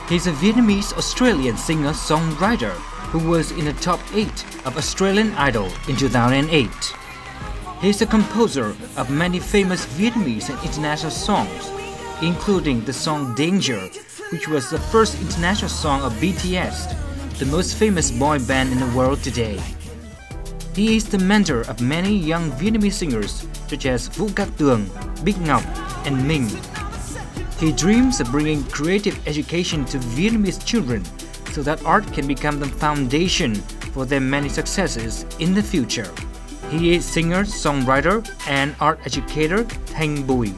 He's a Vietnamese-Australian singer-songwriter who was in the top 8 of Australian Idol in 2008. He's a composer of many famous Vietnamese and international songs, including the song Danger, which was the first international song of BTS, the most famous boy band in the world today. He is the mentor of many young Vietnamese singers such as Vũ Cát Tường, Bích Ngọc, and Minh. He dreams of bringing creative education to Vietnamese children so that art can become the foundation for their many successes in the future. He is singer, songwriter, and art educator Thanh Bùi.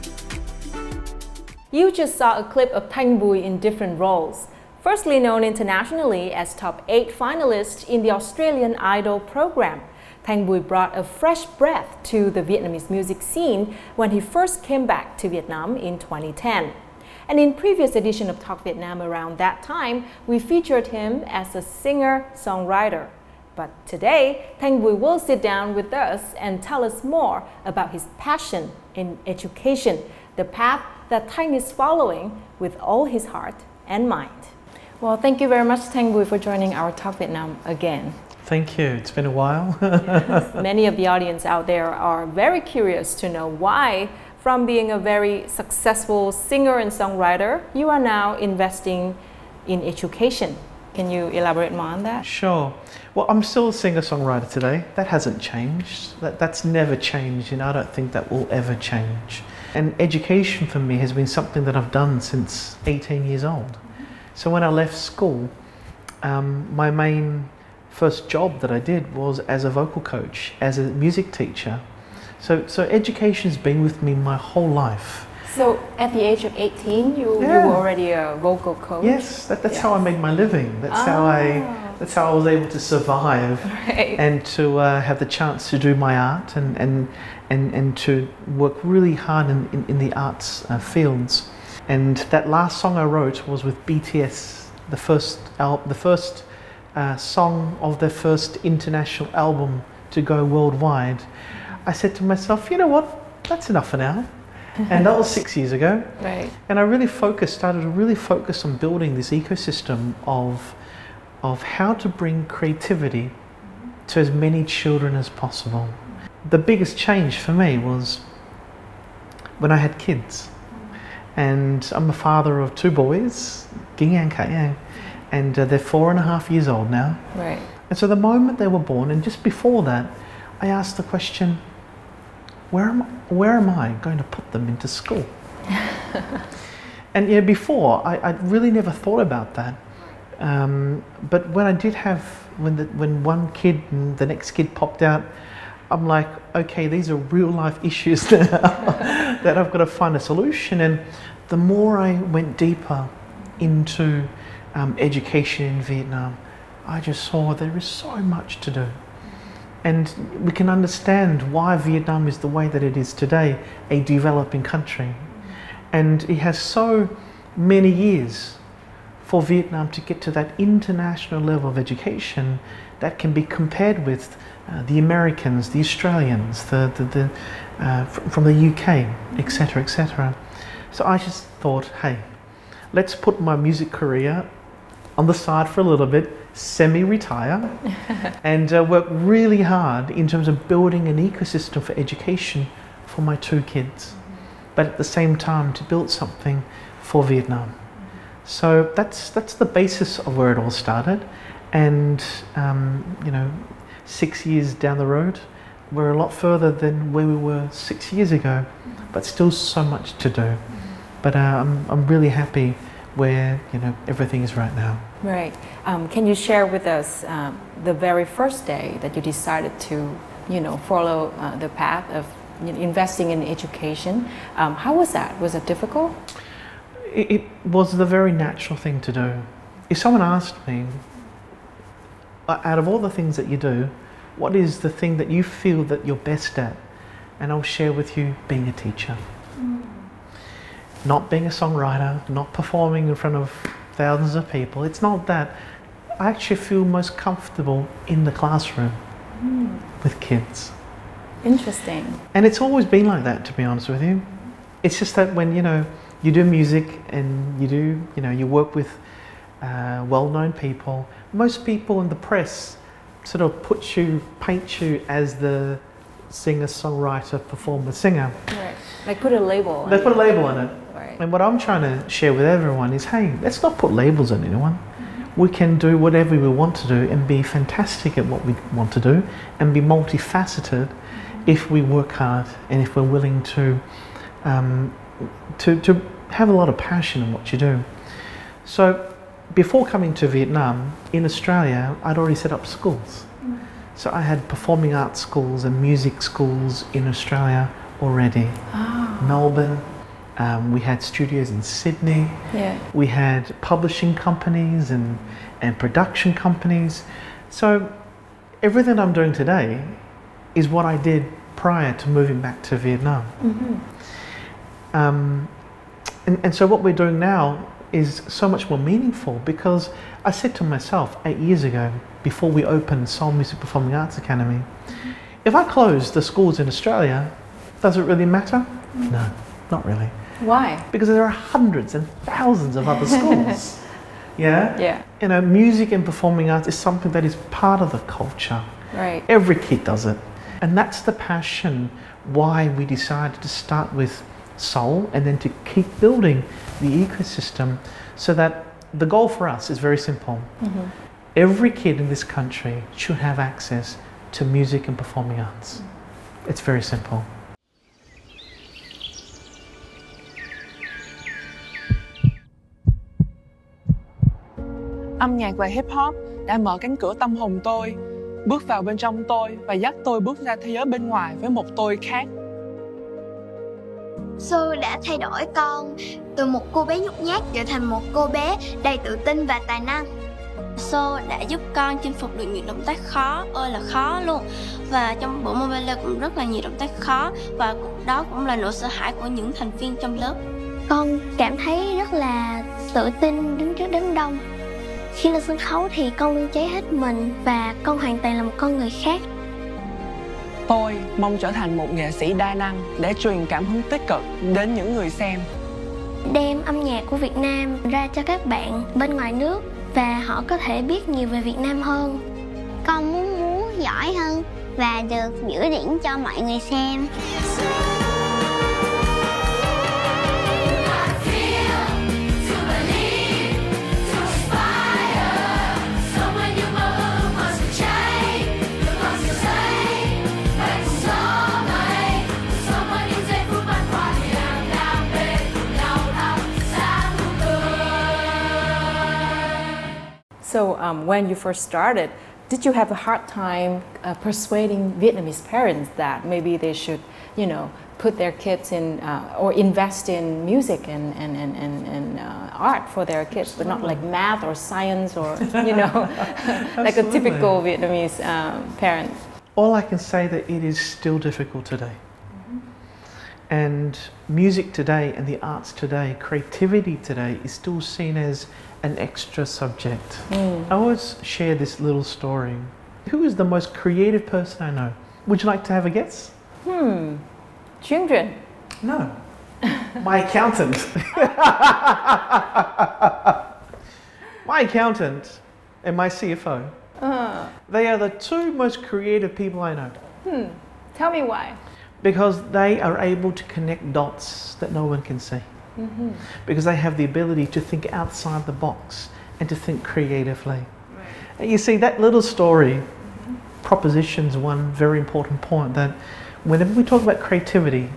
You just saw a clip of Thanh Bùi in different roles. Firstly known internationally as top 8 finalist in the Australian Idol program, Thanh Bùi brought a fresh breath to the Vietnamese music scene when he first came back to Vietnam in 2010. And in previous edition of Talk Vietnam around that time, we featured him as a singer-songwriter. But today, Thanh Bùi will sit down with us and tell us more about his passion in education, the path that Thanh is following with all his heart and mind. Well, thank you very much, Thanh Bùi, for joining our Talk Vietnam again. Thank you. It's been a while. Yes. Many of the audience out there are very curious to know why, from being a very successful singer and songwriter, you are now investing in education. Can you elaborate more on that? Sure. Well, I'm still a singer-songwriter today. That hasn't changed. That's never changed, and I don't think that will ever change. And education for me has been something that I've done since 18 years old. So when I left school, my main first job that I did was as a vocal coach, as a music teacher. So education's been with me my whole life. So at the age of 18, you were already a vocal coach? Yes, that's how I made my living. That's how I was able to survive and to have the chance to do my art and to work really hard in the arts fields. And that last song I wrote was with BTS, the first song of their first international album to go worldwide. I said to myself, you know what, that's enough for now. And that was 6 years ago. Right. And I started to really focus on building this ecosystem of how to bring creativity to as many children as possible. The biggest change for me was when I had kids. And I'm a father of 2 boys, Ging and Ka-yang, and they're 4.5 years old now. Right. And so the moment they were born, and just before that, I asked the question, where am I going to put them into school? And before, I really never thought about that. But when I did have, when one kid and the next kid popped out, I'm like, okay, these are real life issues now that I've got to find a solution. And the more I went deeper into education in Vietnam, I just saw there is so much to do. And we can understand why Vietnam is the way that it is today, a developing country. And it has so many years for Vietnam to get to that international level of education that can be compared with the Americans, the Australians, from the UK, etc., etc. So I just thought, hey, let's put my music career on the side for a little bit, semi-retire, and work really hard in terms of building an ecosystem for education for my 2 kids, but at the same time to build something for Vietnam. So that's the basis of where it all started. And 6 years down the road, we're a lot further than where we were 6 years ago, but still so much to do. But I'm really happy where everything is right now. Right. Can you share with us the very first day that you decided to follow the path of investing in education? How was that? Was it difficult? It was the very natural thing to do. If someone asked me, out of all the things that you do, what is the thing that you feel that you're best at? And I'll share with you being a teacher. Not being a songwriter, not performing in front of thousands of people. It's not that. I actually feel most comfortable in the classroom with kids. Interesting. And it's always been like that, to be honest with you. It's just that when you do music and you work with well-known people. Most people in the press sort of paint you as the singer, songwriter, performer, singer. Right. Like put a label. They put a label on it. Right. And what I'm trying to share with everyone is, hey, let's not put labels on anyone. We can do whatever we want to do and be fantastic at what we want to do and be multifaceted if we work hard and if we're willing to have a lot of passion in what you do. So before coming to Vietnam, in Australia, I'd already set up schools. So I had performing arts schools and music schools in Australia already. Oh. Melbourne, we had studios in Sydney. Yeah. We had publishing companies and production companies. So everything I'm doing today is what I did prior to moving back to Vietnam. And so what we're doing now is so much more meaningful, because I said to myself 8 years ago, before we opened Soul Music Performing Arts Academy, if I close the schools in Australia, does it really matter? No, not really. Why? Because there are hundreds and thousands of other schools. Yeah? Yeah. You know, music and performing arts is something that is part of the culture. Right. Every kid does it. And that's the passion why we decided to start with soul and then to keep building the ecosystem, so that the goal for us is very simple. Every kid in this country should have access to music and performing arts. It's very simple. Âm nhạc và hip hop đã mở cánh cửa tâm hồn tôi, bước vào bên trong tôi và dắt tôi bước ra thế giới bên ngoài với một tôi khác. Soul đã thay đổi con từ một cô bé nhút nhát trở thành một cô bé đầy tự tin và tài năng. Soul đã giúp con chinh phục được những động tác khó ơi là khó luôn. Và trong bộ môn ballet cũng rất là nhiều động tác khó, và đó cũng là nỗi sợ hãi của những thành viên trong lớp. Con cảm thấy rất là tự tin đứng trước đám đông. Khi lên sân khấu thì con luôn cháy hết mình và con hoàn toàn là một con người khác. Tôi mong trở thành một nghệ sĩ đa năng để truyền cảm hứng tích cực đến những người xem. Đem âm nhạc của Việt Nam ra cho các bạn bên ngoài nước và họ có thể biết nhiều về Việt Nam hơn. Con muốn múa giỏi hơn và được giữ điểm cho mọi người xem. So when you first started, did you have a hard time persuading Vietnamese parents that maybe they should, put their kids in or invest in music and art for their kids, but not like math or science or, like a typical Vietnamese parent? All I can say that it is still difficult today. And music today and the arts today, creativity today is still seen as an extra subject. I always share this little story. Who is the most creative person I know? Would you like to have a guess? Children. No. My accountant. My accountant and my CFO. They are the two most creative people I know. Tell me why. Because they are able to connect dots that no one can see. Because they have the ability to think outside the box and to think creatively. Right. And you see, that little story propositions one very important point, that whenever we talk about creativity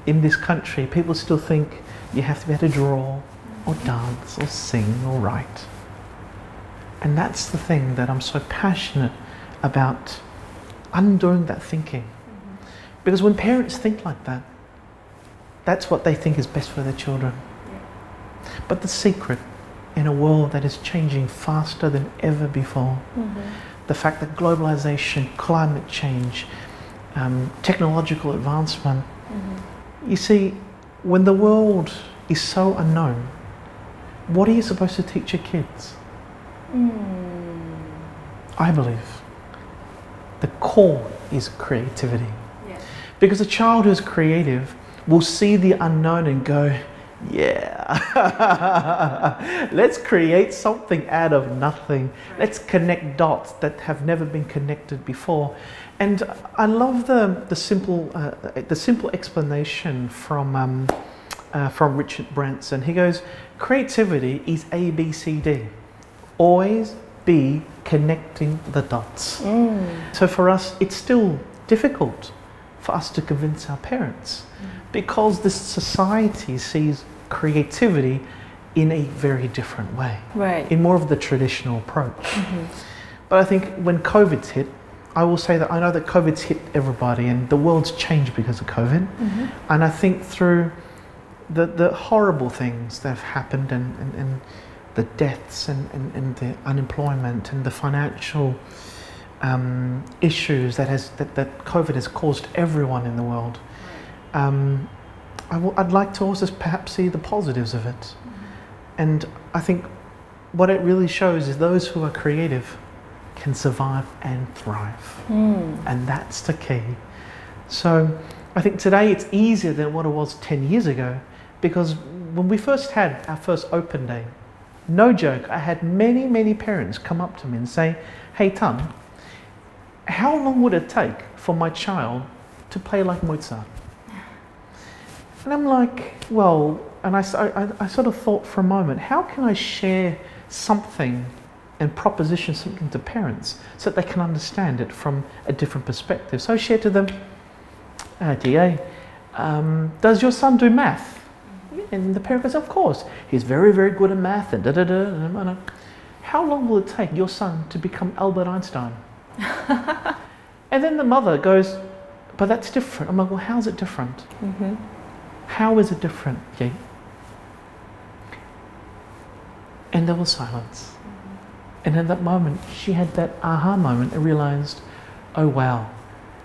in this country, people still think you have to be able to draw or dance or sing or write. And that's the thing that I'm so passionate about, undoing that thinking. Because when parents think like that, that's what they think is best for their children. But the secret in a world that is changing faster than ever before, the fact that globalization, climate change, technological advancement, you see, when the world is so unknown, what are you supposed to teach your kids? I believe the core is creativity. Because a child who's creative will see the unknown and go, Yeah. Let's create something out of nothing. Let's connect dots that have never been connected before. And I love the simple explanation from Richard Branson. He goes, creativity is A, B, C, D. Always be connecting the dots. So for us, it's still difficult for us to convince our parents because this society sees creativity in a very different way, Right. in more of the traditional approach. But I think when COVID's hit, I will say that I know that COVID's hit everybody and the world's changed because of COVID. And I think through the horrible things that have happened and the deaths and the unemployment and the financial issues that COVID has caused everyone in the world, I'd like to also perhaps see the positives of it. And I think what it really shows is those who are creative can survive and thrive. And that's the key. So I think today it's easier than what it was 10 years ago, because when we first had our first open day, no joke, I had many parents come up to me and say, hey Tan, how long would it take for my child to play like Mozart? And I'm like, well, and I sort of thought for a moment, how can I share something and proposition something to parents so that they can understand it from a different perspective? So I shared to them, DA, does your son do math? And the parent goes, of course, he's very good at math and da-da-da. How long will it take your son to become Albert Einstein? And then the mother goes, but that's different. I'm like, well, how's it different? How is it different? Yeah. And there was silence. And at that moment, she had that aha moment and realized, oh wow,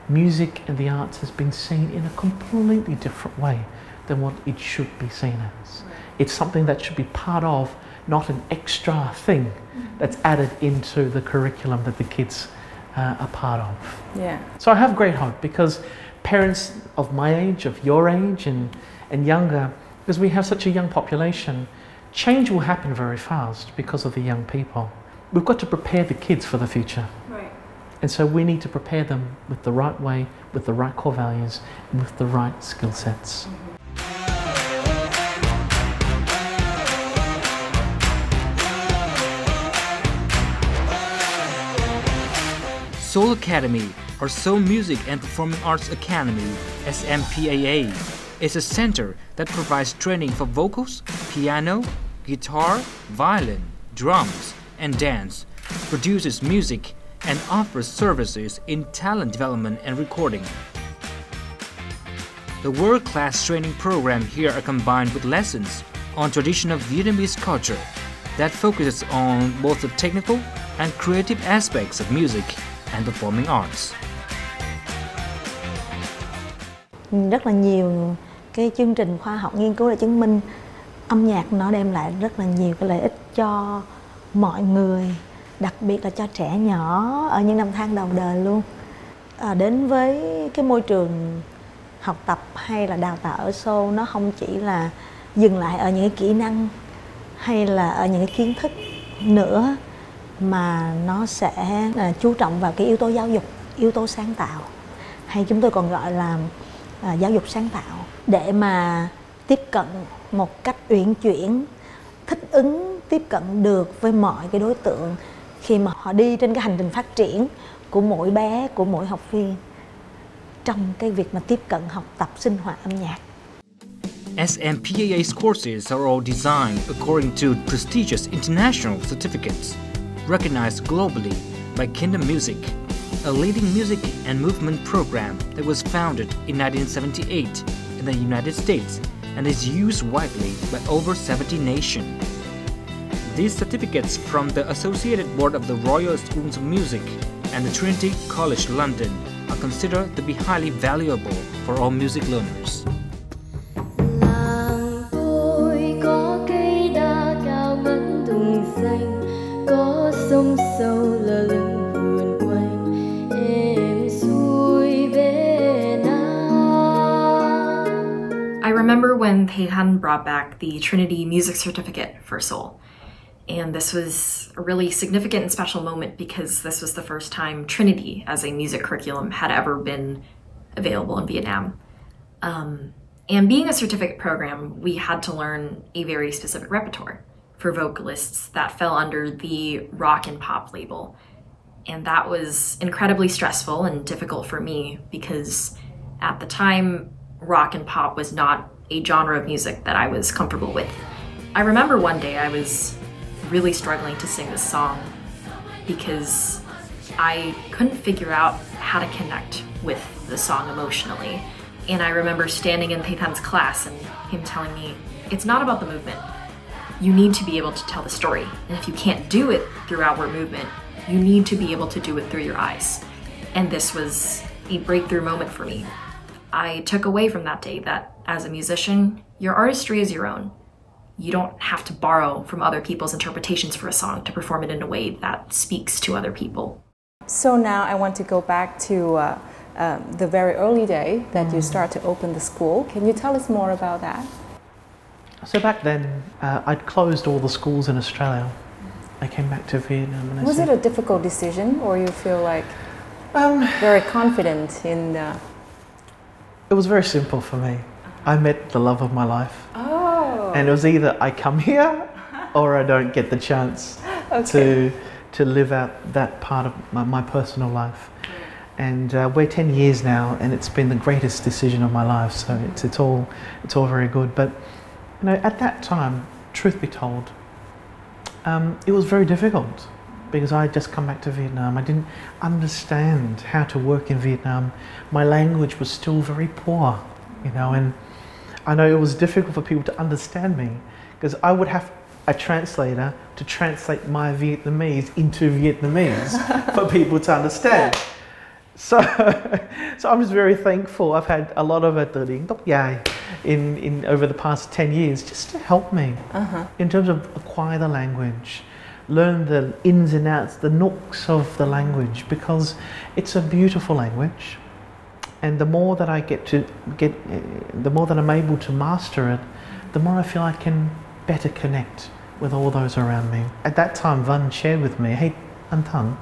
music and the arts has been seen in a completely different way than what it should be seen as. It's something that should be part of, not an extra thing that's added into the curriculum that the kids are part of. Yeah. So I have great hope, because parents of my age, of your age and younger, because we have such a young population, change will happen very fast because of the young people. We've got to prepare the kids for the future. Right. And so we need to prepare them with the right way, with the right core values, and with the right skill sets. Seoul Academy, or Seoul Music and Performing Arts Academy, SMPAA, is a center that provides training for vocals, piano, guitar, violin, drums, and dance, produces music, and offers services in talent development and recording. The world-class training program here are combined with lessons on traditional Vietnamese culture that focuses on both the technical and creative aspects of music and performing arts. Rất là nhiều cái chương trình khoa học nghiên cứu đã chứng minh âm nhạc nó đem lại rất là nhiều cái lợi ích cho mọi người, đặc biệt là cho trẻ nhỏ ở những năm tháng đầu đời luôn. Đến với cái môi trường học tập hay là đào tạo ở Seoul, nó không chỉ là dừng lại ở những cái kỹ năng hay là ở những cái kiến thức nữa, mà nó sẽ chú trọng vào cái yếu tố giáo dục, yếu tố sáng tạo, hay chúng tôi còn gọi là giáo dục sáng tạo, để mà tiếp cận một cách uyển chuyển, thích ứng, tiếp cận được với mọi cái đối tượng khi mà họ đi trên cái hành trình phát triển của mỗi bé, của mỗi học viên trong cái việc mà tiếp cận học tập sinh hoạt âm nhạc. SMPAA's courses are all designed according to prestigious international certificates, recognized globally by Kingdom Music, a leading music and movement program that was founded in 1978 in the United States and is used widely by over 70 nations. These certificates from the Associated Board of the Royal Schools of Music and the Trinity College London are considered to be highly valuable for all music learners. I remember when thầy brought back the Trinity Music Certificate for Seoul. And this was a really significant and special moment because this was the first time Trinity as a music curriculum had ever been available in Vietnam. And being a certificate program, we had to learn a very specific repertoire for vocalists that fell under the rock and pop label. And that was incredibly stressful and difficult for me because at the time, rock and pop was not a genre of music that I was comfortable with. I remember one day I was really struggling to sing this song because I couldn't figure out how to connect with the song emotionally. And I remember standing in Thầy Than's class and him telling me, it's not about the movement. You need to be able to tell the story. And if you can't do it through outward movement, you need to be able to do it through your eyes. And this was a breakthrough moment for me. I took away from that day that as a musician, your artistry is your own. You don't have to borrow from other people's interpretations for a song to perform it in a way that speaks to other people. So now I want to go back to the very early day that you start to open the school. Can you tell us more about that? So back then, I'd closed all the schools in Australia. I came back to Vietnam and Was it a difficult decision, or you feel like very confident in It was very simple for me. I met the love of my life. Oh. And it was either I come here or I don't get the chance to live out that part of my personal life. And we're 10 years now, and it's been the greatest decision of my life. So it's all very good. But you know, at that time, truth be told, it was very difficult because I had just come back to Vietnam. I didn't understand how to work in Vietnam. My language was still very poor, you know, and I know it was difficult for people to understand me because I would have a translator to translate my Vietnamese into Vietnamese for people to understand. So I'm just very thankful. I've had a lot of từ điển tóc dài in over the past 10 years just to help me in terms of acquire the language, learn the ins and outs, the nooks of the language, because it's a beautiful language. And the more that I the more that I'm able to master it, the more I feel I can better connect with all those around me. At that time, Văn shared with me, hey, anh Thanh,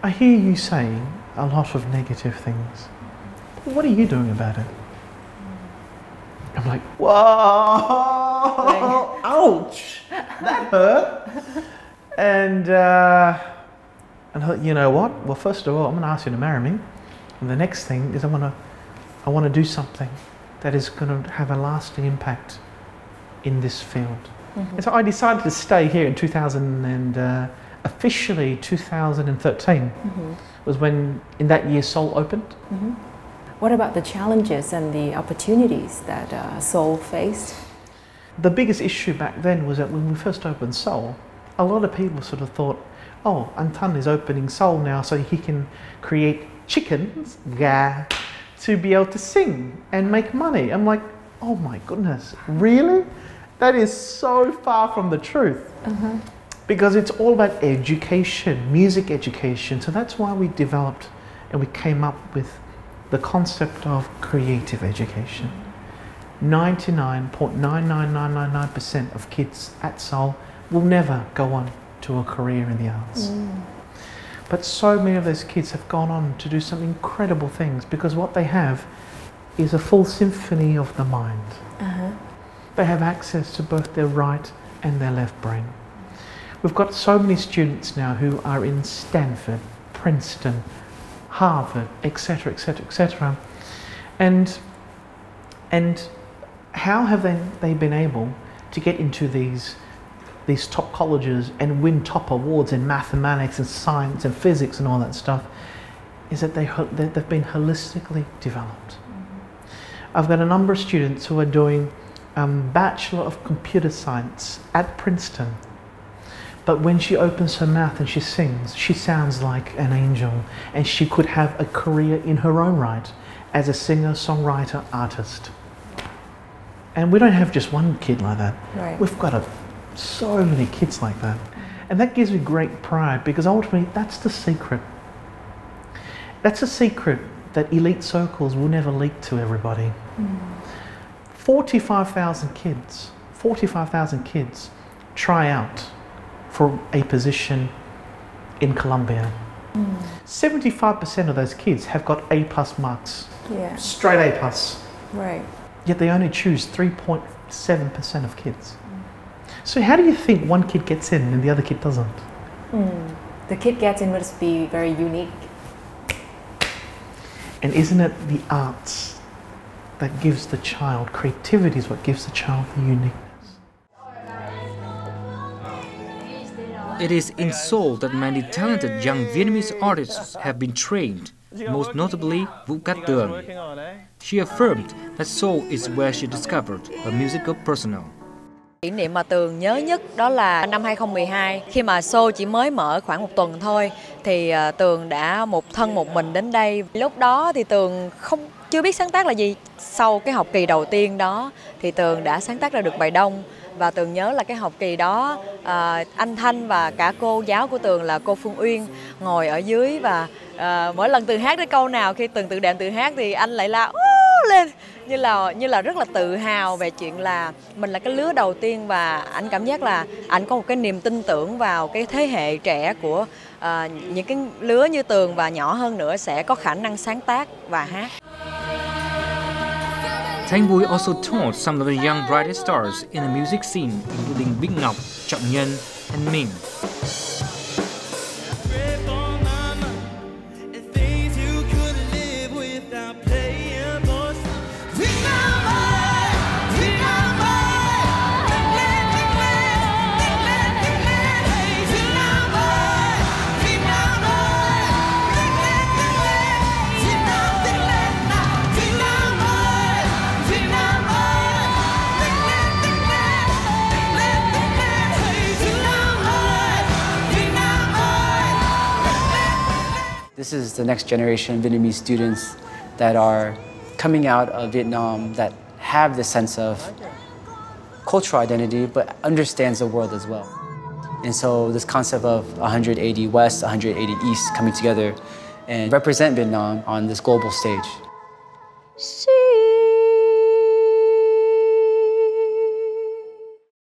I hear you saying a lot of negative things. What are you doing about it? I'm like, whoa, ouch, that hurt. And I thought, you know what? Well, first of all, I'm going to ask you to marry me. And the next thing is I want to do something that is going to have a lasting impact in this field. And so I decided to stay here in 2000 and officially 2013 was when in that year Seoul opened. What about the challenges and the opportunities that Seoul faced? The biggest issue back then was that when we first opened Seoul, a lot of people sort of thought, oh, anh Thanh is opening Seoul now so he can create chickens, gà, to be able to sing and make money. I'm like, oh my goodness, really? That is so far from the truth. Because it's all about education, music education. So that's why we developed and we came up with the concept of creative education. 99.99999% of kids at Seoul will never go on to a career in the arts. But so many of those kids have gone on to do some incredible things because what they have is a full symphony of the mind. They have access to both their right and their left brain. We've got so many students now who are in Stanford, Princeton, Harvard, etc., etc., etc. And how have they been able to get into these top colleges and win top awards in mathematics and science and physics and all that stuff? Is that they've been holistically developed. I've got a number of students who are doing Bachelor of Computer Science at Princeton. But when she opens her mouth and she sings, she sounds like an angel, and she could have a career in her own right as a singer, songwriter, artist. And we don't have just one kid like that. Right. We've got so many kids like that. And that gives me great pride because ultimately that's the secret. That's a secret that elite circles will never leak to everybody. 45,000 kids try out for a position in Colombia. 75% of those kids have got A+ marks. Yeah. Straight A+. Right. Yet they only choose 3.7% of kids. So how do you think one kid gets in and the other kid doesn't? The kid gets in must be very unique. And isn't it the arts that gives the child, creativity is what gives the child the uniqueness? It is in Seoul that many talented young Vietnamese artists have been trained, most notably Vũ Cát Tường. She affirmed that Seoul is where she discovered her musical persona. Kỷ niệm mà Tường nhớ nhất đó là năm 2012, khi mà show chỉ mới mở khoảng 1 tuần thôi thì Tường đã một thân một mình đến đây. Lúc đó thì Tường chưa biết sáng tác là gì. Sau cái học kỳ đầu tiên đó thì Tường đã sáng tác ra được bài Đông. Và Tường nhớ là cái học kỳ đó anh Thanh và cả cô giáo của Tường là cô Phương Uyên ngồi ở dưới và mỗi lần Tường hát đến câu nào, khi Tường tự đệm Tường hát thì anh lại la lên như là rất là tự hào về chuyện là mình là cái lứa đầu tiên, và anh cảm giác là anh có một cái niềm tin tưởng vào cái thế hệ trẻ của những cái lứa như Tường và nhỏ hơn nữa sẽ có khả năng sáng tác và hát. Thanh Bùi also taught some of the young brightest stars in the music scene, including Bích Ngọc, Nhân, and Minh. This is the next generation of Vietnamese students that are coming out of Vietnam that have the sense of cultural identity but understands the world as well. And so this concept of 180 West, 180 East coming together and represent Vietnam on this global stage.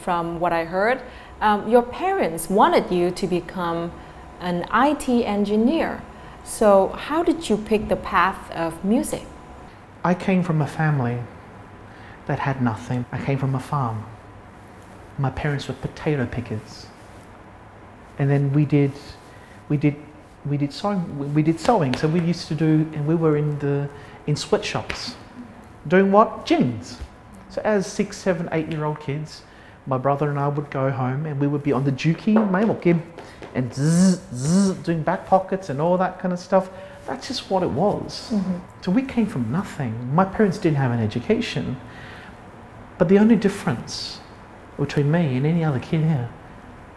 From what I heard, your parents wanted you to become an IT engineer. So how did you pick the path of music? I came from a family that had nothing. I came from a farm. My parents were potato pickers. And then we did sewing. So we used to do, and we were in sweatshops. Doing what? Jeans. So as 6, 7, 8-year-old kids, my brother and I would go home and we would be on the dookie, and doing back pockets and all that kind of stuff. That's just what it was. So we came from nothing. My parents didn't have an education. But the only difference between me and any other kid here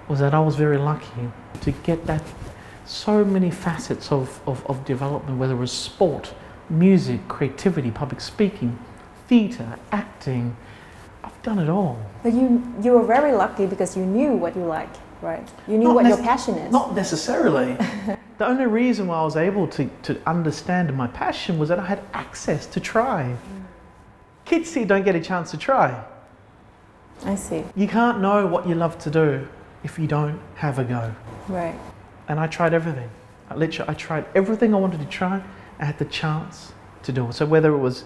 was that I was very lucky to get that so many facets of development, whether it was sport, music, creativity, public speaking, theatre, acting. I've done it all. But you were very lucky because you knew what you like, right? You knew what your passion is. Not necessarily. The only reason why I was able to understand my passion was that I had access to try. Kids here don't get a chance to try. I see. You can't know what you love to do if you don't have a go. Right. And I tried everything. I tried everything I wanted to try. I had the chance to do it. So whether it was,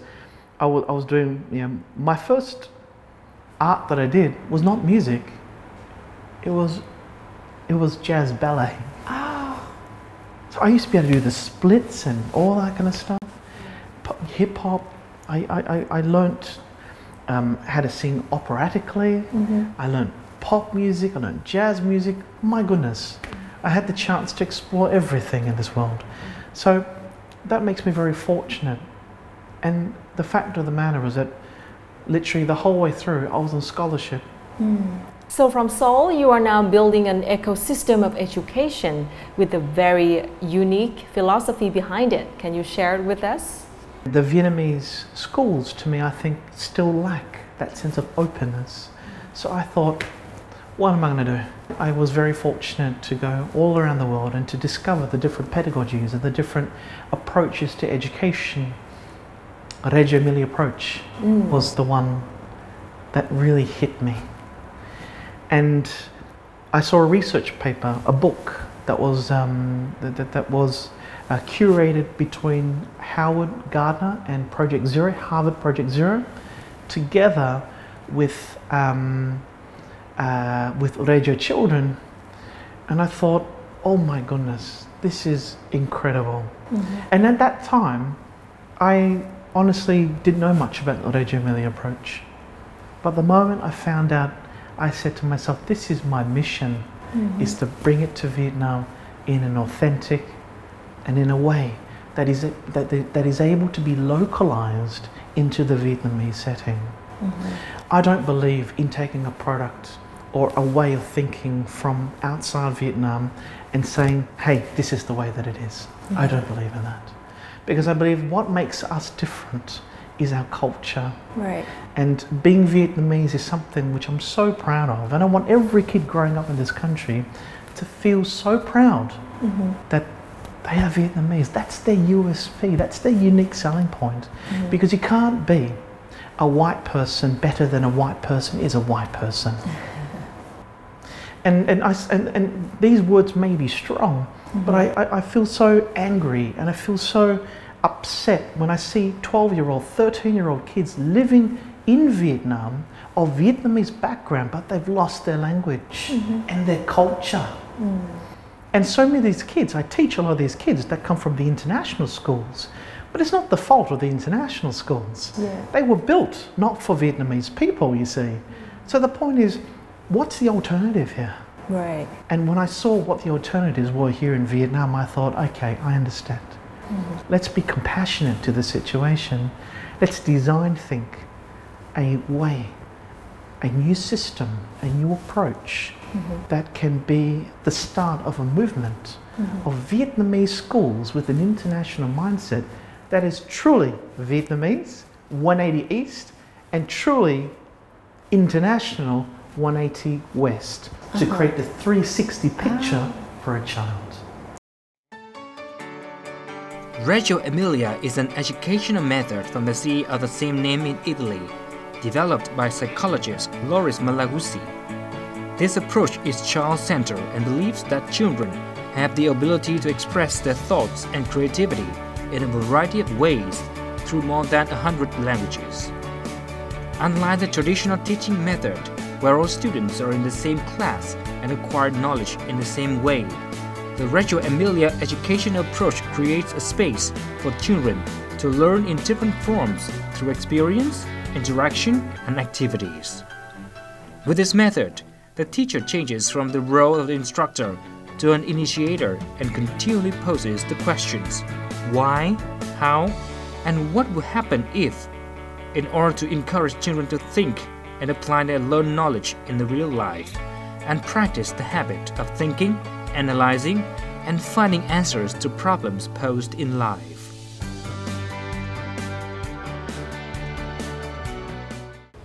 I was doing, my first art that I did was not music. It was jazz ballet. Oh. So I used to be able to do the splits and all that kind of stuff. Hip hop. I learnt how to sing operatically. I learnt pop music. I learnt jazz music. My goodness, I had the chance to explore everything in this world. So that makes me very fortunate. And the fact of the matter is that literally the whole way through, I was on scholarship. So from Seoul, you are now building an ecosystem of education with a very unique philosophy behind it. Can you share it with us? The Vietnamese schools, to me, I think, still lack that sense of openness. So I thought, what am I going to do? I was very fortunate to go all around the world and to discover the different pedagogies and the different approaches to education. A Reggio Emilia approach was the one that really hit me. And I saw a research paper, a book that was curated between Howard Gardner and Project Zero, Harvard Project Zero, together with radio children, and I thought, oh my goodness, this is incredible. And at that time, I honestly didn't know much about the Reggio Emilia approach. But the moment I found out, I said to myself, this is my mission, is to bring it to Vietnam in an authentic and in a way that is able to be localized into the Vietnamese setting. I don't believe in taking a product or a way of thinking from outside Vietnam and saying, hey, this is the way that it is. I don't believe in that. Because I believe what makes us different is our culture. Right. And being Vietnamese is something which I'm so proud of. And I want every kid growing up in this country to feel so proud that they are Vietnamese. That's their USP, that's their unique selling point. Because you can't be a white person better than a white person is a white person. And these words may be strong, but I feel so angry and I feel so upset when I see 12-year-old, 13-year-old kids living in Vietnam of Vietnamese background, but they've lost their language and their culture. And so many of these kids, I teach a lot of these kids that come from the international schools, but it's not the fault of the international schools. They were built not for Vietnamese people, you see. So the point is, what's the alternative here? Right. And when I saw what the alternatives were here in Vietnam, I thought, okay, I understand. Let's be compassionate to the situation. Let's design, think a way, a new system, a new approach that can be the start of a movement of Vietnamese schools with an international mindset that is truly Vietnamese, 180 East, and truly international, 180 West, to create the 360 picture for a child. Reggio Emilia is an educational method from the city of the same name in Italy, developed by psychologist Loris Malaguzzi. This approach is child-centered and believes that children have the ability to express their thoughts and creativity in a variety of ways through more than 100 languages. Unlike the traditional teaching method, where all students are in the same class and acquire knowledge in the same way, the Reggio Emilia educational approach creates a space for children to learn in different forms through experience, interaction, and activities. With this method, the teacher changes from the role of the instructor to an initiator and continually poses the questions why, how, and what will happen if, in order to encourage children to think and apply their learned knowledge in the real life and practice the habit of thinking, analyzing, and finding answers to problems posed in life.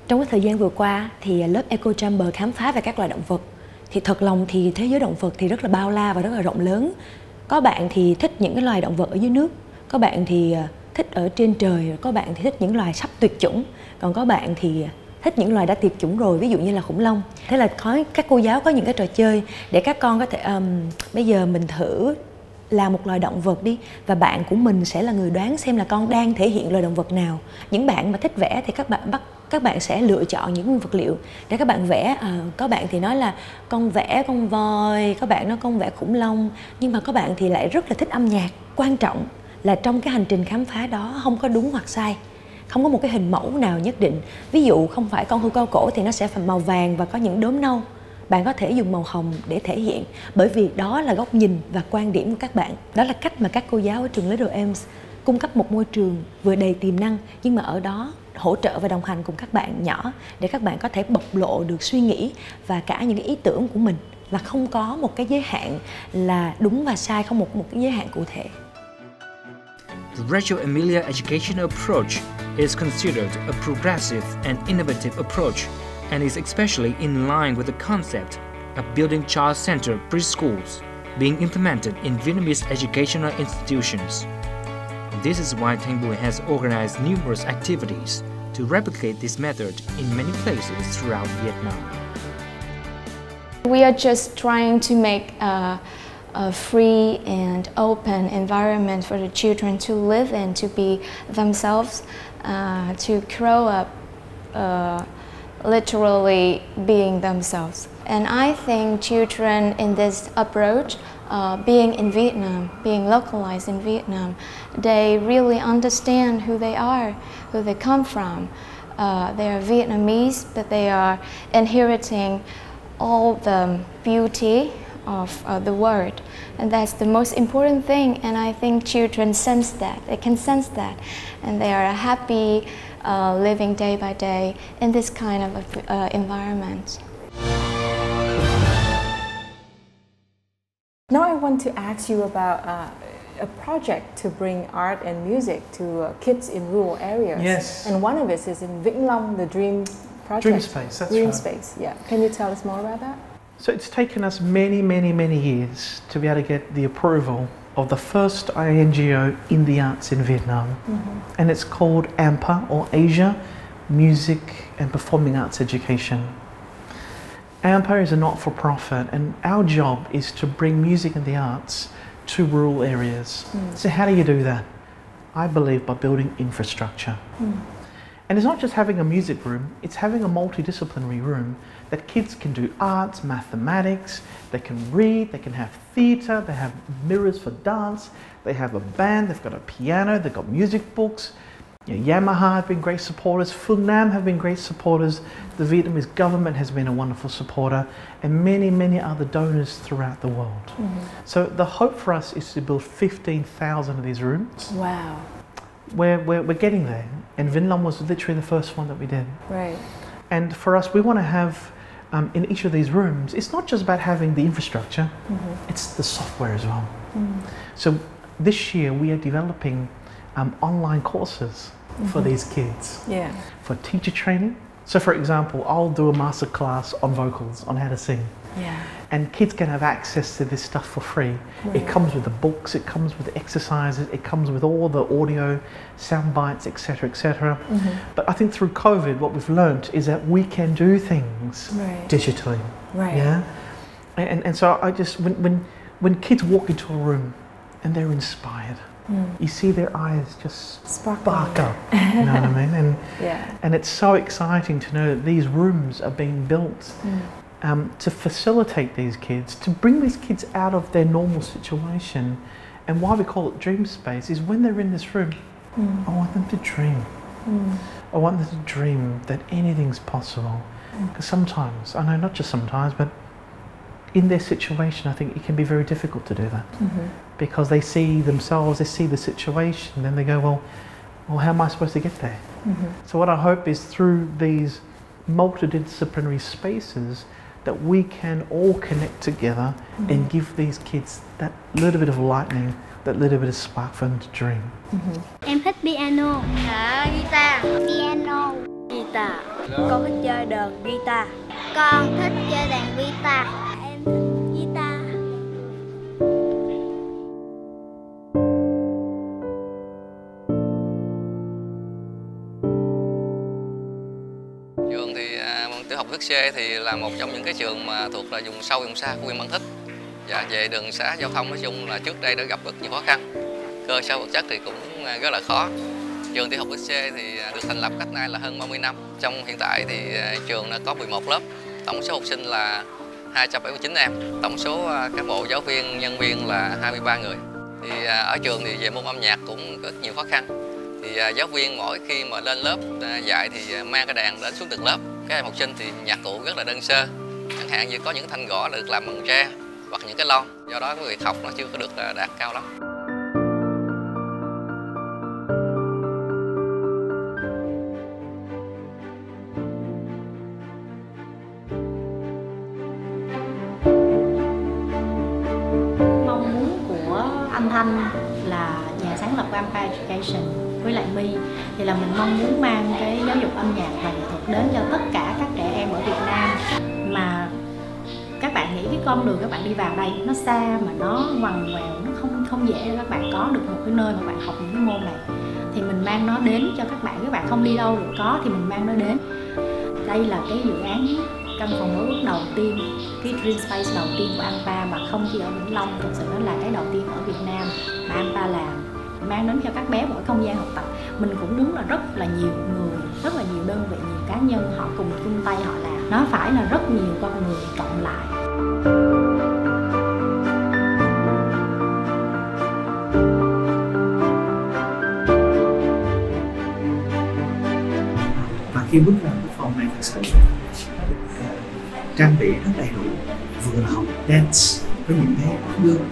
Trong cái thời gian vừa qua thì lớp Echo Chamber khám phá về các loài động vật. Thì thật lòng thì thế giới động vật thì rất là bao la và rất là rộng lớn. Có bạn thì thích những cái loài động vật ở dưới nước, có bạn thì thích ở trên trời, có bạn thì thích những loài sắp tuyệt chủng, còn có bạn thì thích những loài đã tuyệt chủng rồi, ví dụ như là khủng long. Thế là các cô giáo có những cái trò chơi để các con có thể bây giờ mình thử là một loài động vật đi, và bạn của mình sẽ là người đoán xem là con đang thể hiện loài động vật nào. Những bạn mà thích vẽ thì các bạn sẽ lựa chọn những vật liệu để các bạn vẽ. Có bạn thì nói là con vẽ con voi, có bạn nói con vẽ khủng long, nhưng mà có bạn thì lại rất là thích âm nhạc. Quan trọng là trong cái hành trình khám phá đó không có đúng hoặc sai, không có một cái hình mẫu nào nhất định. Ví dụ không phải con hươu cao cổ thì nó sẽ phải màu vàng và có những đốm nâu, bạn có thể dùng màu hồng để thể hiện, bởi vì đó là góc nhìn và quan điểm của các bạn. Đó là cách mà các cô giáo ở trường Little Ames cung cấp một môi trường vừa đầy tiềm năng, nhưng mà ở đó hỗ trợ và đồng hành cùng các bạn nhỏ để các bạn có thể bộc lộ được suy nghĩ và cả những cái ý tưởng của mình, và không có một cái giới hạn là đúng và sai, không một cái giới hạn cụ thể. The Reggio Emilia educational approach is considered a progressive and innovative approach and is especially in line with the concept of building child-centered preschools being implemented in Vietnamese educational institutions. This is why Thanh Bùi has organized numerous activities to replicate this method in many places throughout Vietnam. We are just trying to make a free and open environment for the children to live in, to be themselves, to grow up literally being themselves. And I think children in this approach, being in Vietnam, being localized in Vietnam, they really understand who they are, who they come from. They are Vietnamese, but they are inheriting all the beauty of the world, and that's the most important thing. And I think children sense that, they can sense that, and they are happy living day by day in this kind of environment. Now I want to ask you about a project to bring art and music to kids in rural areas. Yes. And one of it is in Vĩnh Long, the Dream Project. Dream Space, that's Dream right. Space, yeah. Can you tell us more about that? So it's taken us many, many, many years to be able to get the approval of the first INGO in the arts in Vietnam. And it's called AMPA, or Asia Music and Performing Arts Education. AMPA is a not-for-profit, and our job is to bring music and the arts to rural areas. So how do you do that? I believe by building infrastructure. And it's not just having a music room, it's having a multidisciplinary room that kids can do arts, mathematics, they can read, they can have theatre, they have mirrors for dance, they have a band, they've got a piano, they've got music books. You know, Yamaha have been great supporters, Phương Nam have been great supporters, the Vietnamese government has been a wonderful supporter, and many, many other donors throughout the world. So the hope for us is to build 15,000 of these rooms. Wow. We're getting there, and Vĩnh Long was literally the first one that we did. Right. And for us, we want to have, in each of these rooms, it's not just about having the infrastructure, it's the software as well. So this year we are developing online courses for these kids, for teacher training. So for example, I'll do a master class on vocals, on how to sing. And kids can have access to this stuff for free. It comes with the books, it comes with the exercises, it comes with all the audio, sound bites, etc., etc. But I think through COVID, what we've learned is that we can do things digitally. Yeah. And so I just, when kids walk into a room and they're inspired, you see their eyes just spark up. You know what I mean? And it's so exciting to know that these rooms are being built to facilitate these kids, to bring these kids out of their normal situation. And why we call it Dream Space is when they're in this room, I want them to dream. I want them to dream that anything's possible. Because sometimes, I know not just sometimes, but in their situation, I think it can be very difficult to do that. Because they see themselves, they see the situation, then they go, well, how am I supposed to get there? So what I hope is through these multidisciplinary spaces that we can all connect together and give these kids that little bit of lightning, that little bit of spark for them to dream. Em thích piano. Guitar. Piano. Guitar. Con thích chơi đàn guitar. Con thích chơi đàn guitar. Em thích guitar. Trường thì tiểu học Đức C thì là một trong những cái trường mà thuộc là vùng sâu vùng xa của huyện Mang Thít. Và về đường xá giao thông nói chung là trước đây đã gặp rất nhiều khó khăn. Cơ sở vật chất thì cũng rất là khó. Trường tiểu học Đức C thì được thành lập cách nay là hơn 30 năm. Trong hiện tại thì trường đã có 11 lớp. Tổng số học sinh là 279 em. Tổng số cán bộ giáo viên, nhân viên là 23 người. Thì ở trường thì về môn âm nhạc cũng rất nhiều khó khăn. Thì giáo viên mỗi khi mà lên lớp dạy thì mang cái đàn đến xuống từng lớp. Các em học sinh thì nhạc cụ rất là đơn sơ. Chẳng hạn như có những thanh gõ được làm bằng tre hoặc những cái lon. Do đó cái việc học nó chưa có được đạt cao lắm. Mong muốn của anh Thanh là nhà sáng lập của AMPA Education với lại My thì là mình mong muốn mang cái giáo dục âm nhạc và nghệ thuật đến cho tất cả các trẻ em ở Việt Nam. Mà các bạn nghĩ cái con đường các bạn đi vào đây nó xa mà nó ngoằn ngoèo, nó không dễ để các bạn có được một cái nơi mà bạn học những cái môn này. Thì thì mình mang nó đến cho các bạn không đi đâu được có thì mình mang nó đến. Đây là cái dự án căn phòng mơ ước đầu tiên, cái Dream Space đầu tiên của ANPA mà không chỉ ở Vĩnh Long, thực sự nó là cái đầu tiên ở Việt Nam mà ANPA làm, mang đến cho các bé một cái không gian học tập. Mình cũng đúng là rất là nhiều người, rất là nhiều đơn vị, nhiều cá nhân họ cùng chung tay họ làm. Nó phải là rất nhiều con người cộng lại. Và khi bước vào cái phòng này thật sự trang bị rất đầy đủ, vừa là học dance với những cái gương,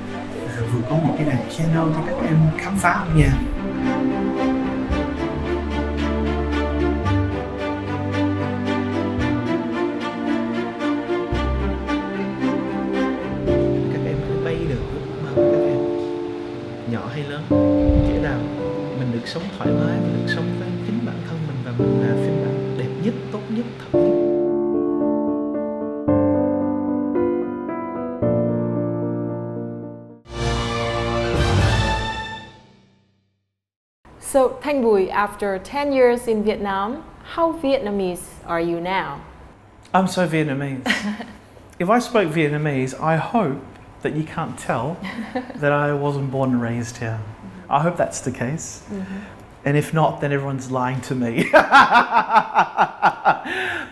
vừa có một cái đàn piano cho các em khám phá âm nhạc. Các em cứ bay được ước mơ các em, nhỏ hay lớn, nghĩa nào mình được sống thoải mái, mình được sống với chính bản thân mình và mình là phiên bản đẹp nhất, tốt nhất, thật nhất. So, Thanh Bùi, after 10 years in Vietnam, how Vietnamese are you now? I'm so Vietnamese. If I spoke Vietnamese, I hope that you can't tell that I wasn't born and raised here. I hope that's the case. And if not, then everyone's lying to me.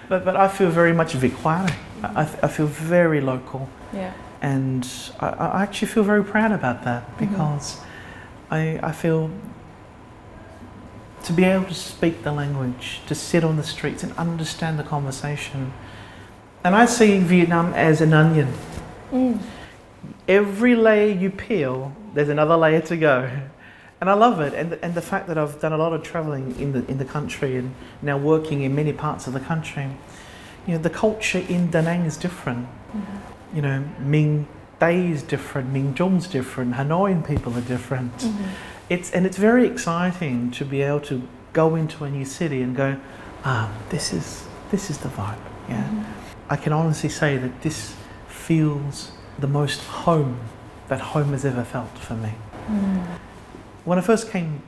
But I feel very much Việt hóa. I feel very local. Yeah. And I actually feel very proud about that because I feel to be able to speak the language, to sit on the streets and understand the conversation. And I see Vietnam as an onion. Every layer you peel, there's another layer to go. And I love it, and the fact that I've done a lot of travelling in the country and now working in many parts of the country, you know, the culture in Da Nang is different. You know, Minh Tây is different, Minh Trung different, Hanoian people are different. It's very exciting to be able to go into a new city and go, this is the vibe. Yeah, I can honestly say that this feels the most home that home has ever felt for me. When I first came,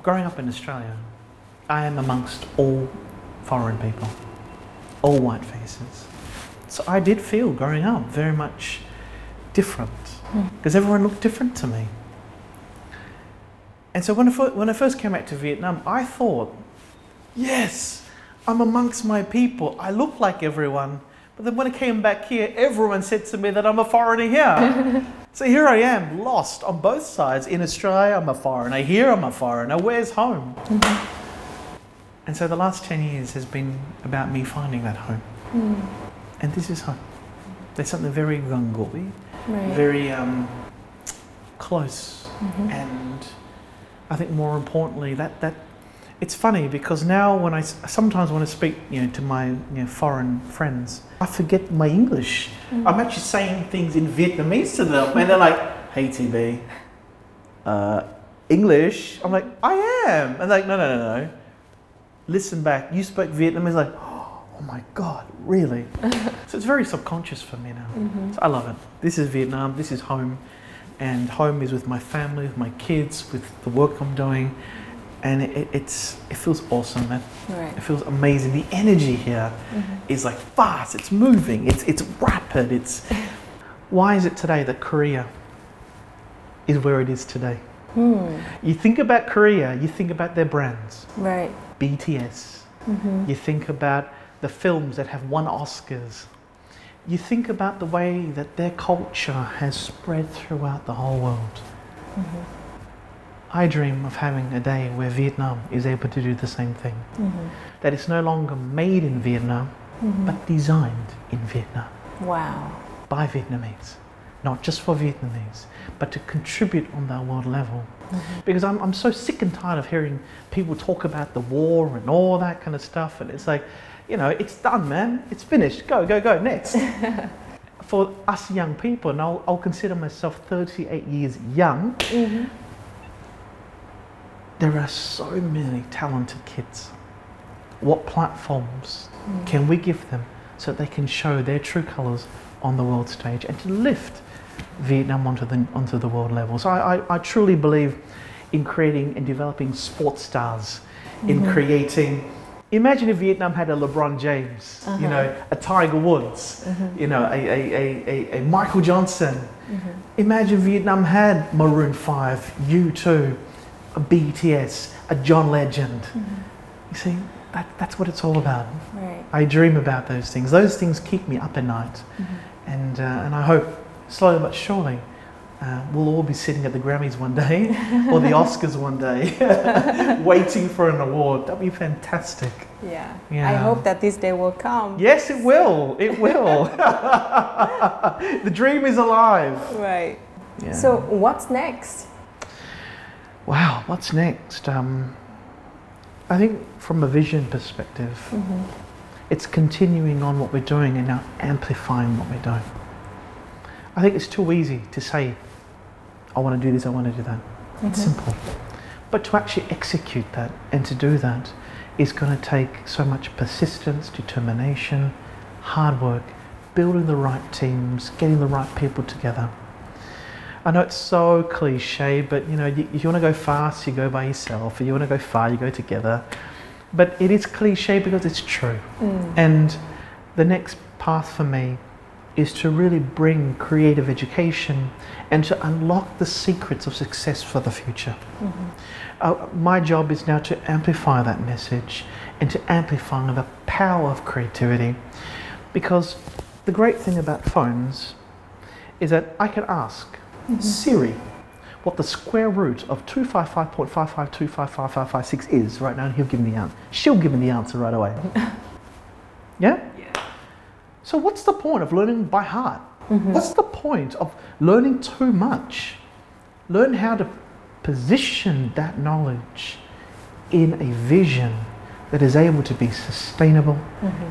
growing up in Australia, I am amongst all foreign people, all white faces. So I did feel growing up very much different because everyone looked different to me. And so when I first came back to Vietnam, I thought, yes, I'm amongst my people. I look like everyone. But then when I came back here, everyone said to me that I'm a foreigner here. So here I am, lost on both sides. In Australia, I'm a foreigner. Here, I'm a foreigner. Where's home? And so the last 10 years has been about me finding that home. And this is home. There's something very gangui, very close. And I think more importantly, that it's funny because now when I sometimes when I speak, you know, to my foreign friends, I forget my English. I'm actually saying things in Vietnamese to them, and they're like, "Hey, TB, English." I'm like, "I am," and they're like, "No. Listen back. You spoke Vietnamese." Like, "Oh my God, really?" So it's very subconscious for me now. So I love it. This is Vietnam. This is home, and home is with my family, with my kids, with the work I'm doing. And it feels awesome, man. It feels amazing. The energy here is like fast. It's moving. It's rapid. Why is it today that Korea is where it is today? You think about Korea, you think about their brands. Right. BTS. You think about the films that have won Oscars. You think about the way that their culture has spread throughout the whole world. I dream of having a day where Vietnam is able to do the same thing. That it's no longer made in Vietnam, but designed in Vietnam. Wow. By Vietnamese. Not just for Vietnamese, but to contribute on that world level. Because I'm so sick and tired of hearing people talk about the war and all that kind of stuff. And it's like, you know, it's done, man. It's finished. Go, next. For us young people, and I'll consider myself 38 years young, there are so many talented kids. What platforms can we give them so that they can show their true colours on the world stage and to lift Vietnam onto the world level? So I truly believe in creating and developing sports stars, in creating. Imagine if Vietnam had a LeBron James, you know, a Tiger Woods, you know, a Michael Johnson. Imagine Vietnam had Maroon 5, U2, a BTS, a John Legend. You see, that's what it's all about. Right. I dream about those things. Those things keep me up at night. And I hope, slowly but surely, we'll all be sitting at the Grammys one day, or the Oscars one day, waiting for an award. That'd be fantastic. Yeah. Yeah. I hope that this day will come. Yes, it will. It will. The dream is alive. Right. Yeah. So what's next? Wow, what's next? I think from a vision perspective, it's continuing on what we're doing and now amplifying what we're doing. I think it's too easy to say, I want to do this, I want to do that. It's simple. But to actually execute that and to do that is going to take so much persistence, determination, hard work, building the right teams, getting the right people together. I know it's so cliche, but you know, if you want to go fast, you go by yourself. If you want to go far, you go together. But it is cliche because it's true. And the next path for me is to really bring creative education and to unlock the secrets of success for the future. My job is now to amplify that message and to amplify the power of creativity. Because the great thing about phones is that I can ask Siri what the square root of 255.5525556 is right now, and he'll give me the answer. She'll give me the answer right away. Yeah? So what's the point of learning by heart? What's the point of learning too much? Learn how to position that knowledge in a vision that is able to be sustainable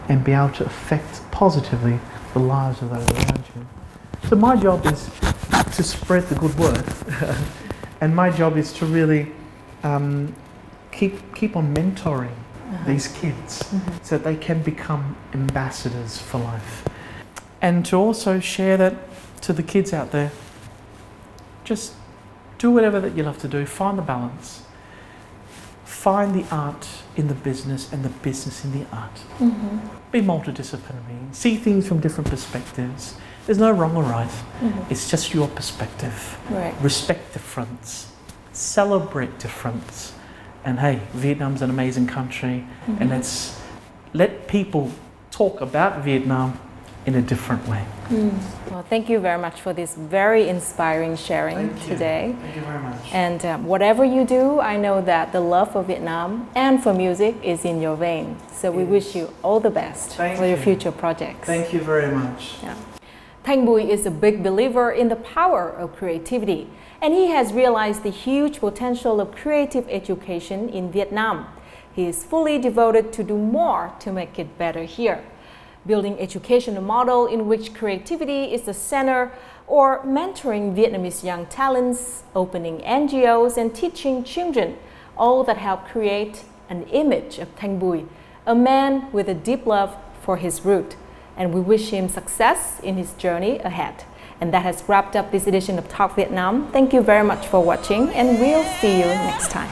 and be able to affect positively the lives of those around you. So my job is to spread the good word, and my job is to really keep on mentoring these kids so that they can become ambassadors for life. And to also share that to the kids out there, just do whatever that you love to do, find the balance. Find the art in the business and the business in the art. Be multidisciplinary, see things from different perspectives. There's no wrong or right, it's just your perspective. Right. Respect difference, celebrate difference. And hey, Vietnam's an amazing country, and let people talk about Vietnam in a different way. Well, thank you very much for this very inspiring sharing today. Thank you very much. And whatever you do, I know that the love for Vietnam and for music is in your vein. So we wish you all the best for your future projects. Thank you very much. Yeah. Thanh Bùi is a big believer in the power of creativity, and he has realized the huge potential of creative education in Vietnam. He is fully devoted to do more to make it better here. Building educational model in which creativity is the center, or mentoring Vietnamese young talents, opening NGOs and teaching children, all that help create an image of Thanh Bùi, a man with a deep love for his root. And we wish him success in his journey ahead. And that has wrapped up this edition of Talk Vietnam. Thank you very much for watching, and we'll see you next time.